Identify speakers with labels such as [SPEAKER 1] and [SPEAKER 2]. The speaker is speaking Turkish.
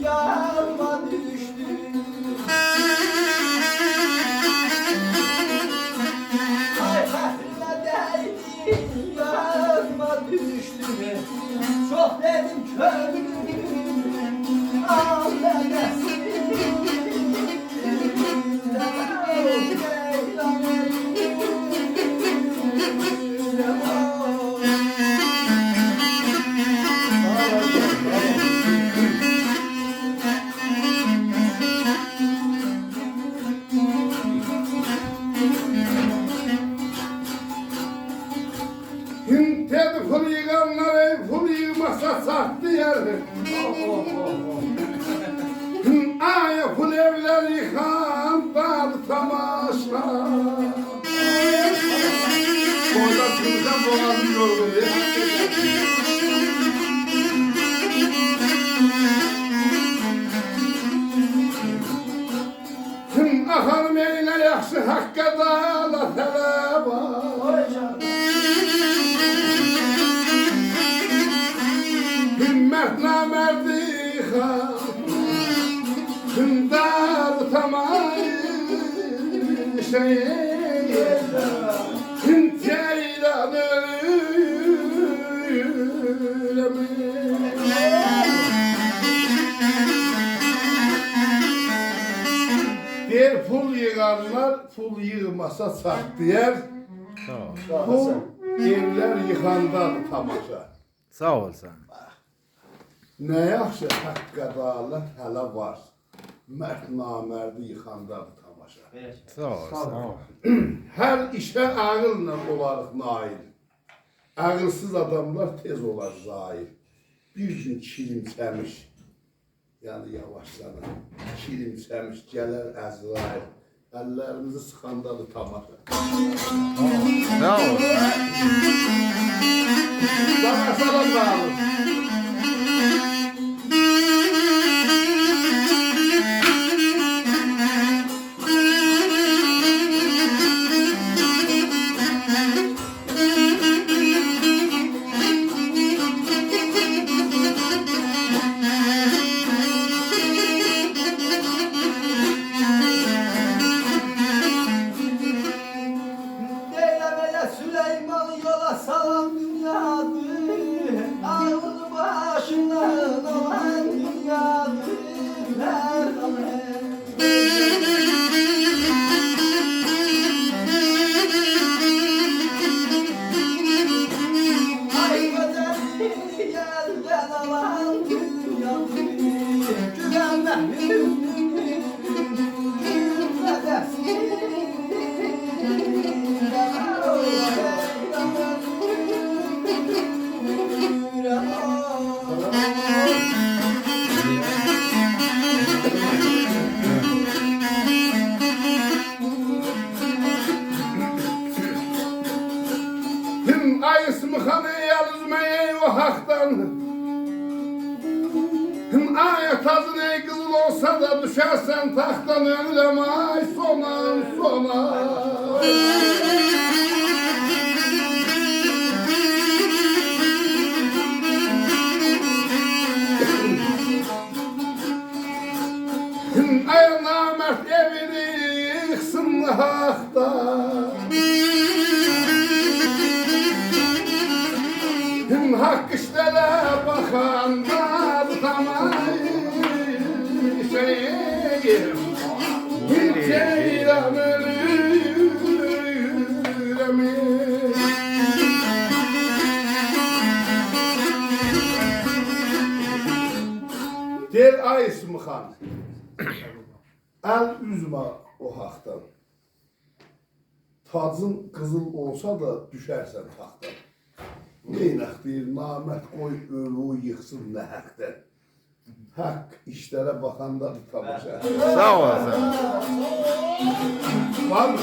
[SPEAKER 1] yanıma düştü. Ay kahrime değdi yanıma düştü. Çok dedim kömrüm al demesin.
[SPEAKER 2] Dedi ful yığanları ful yığmasa sattı yeri. Aya ful evler yıkan dar tamaşa. Orada kıracağım dolanıyor böyle. Ahanım eyle yaxşı hakka dağla tələba. Himmet namerdi ha, hındar tamay şey, hint yaylan ölümü. Der pul yığanlar, pul yığmasa sak diyer. Bu evler yıkandadır tamaşa.
[SPEAKER 3] Sağ ol sen.
[SPEAKER 2] Ne yaxşı haqqqa dağlar hələ var. Mərd namərdi yıxandadır tamaşa.
[SPEAKER 3] Sağ ol sen.
[SPEAKER 2] Hər işə ağılla olarıq nail. Ağılsız adamlar tez olar zahir. Bir gün kilimsəmiş, yəni yavaşlanır, kilimsəmiş gələr Əzrail. Əllərimizi sıxandadır tamaşa.
[SPEAKER 3] Sağ ol.
[SPEAKER 2] Sana salam bağlı.
[SPEAKER 1] Süleyman yola salan dünyadır. Ağlı başından olan dünyadır. Ay güzel yerden alan dünyadır. Güvenme hüznünü
[SPEAKER 2] Him ayısmı xanı yazmayı o haktan. Him aya tazın ey kızıl olsa da düşersen taxtan ölürüm ay sona sona. Him aya namert evini yıksın haktan. Him hak işlere bakanlar tamay şeyim. Him ceylan ölüremi. Der ay ismi xan. El üzme o haktan. Tacın kızıl olsa da düşersen taxtan. Neynək deyir, namət qoy ölü yıxsın nəhəqdən. Haqq işlərə baxandadır tamaşa.
[SPEAKER 3] Sağ ol sen.
[SPEAKER 2] Var mı?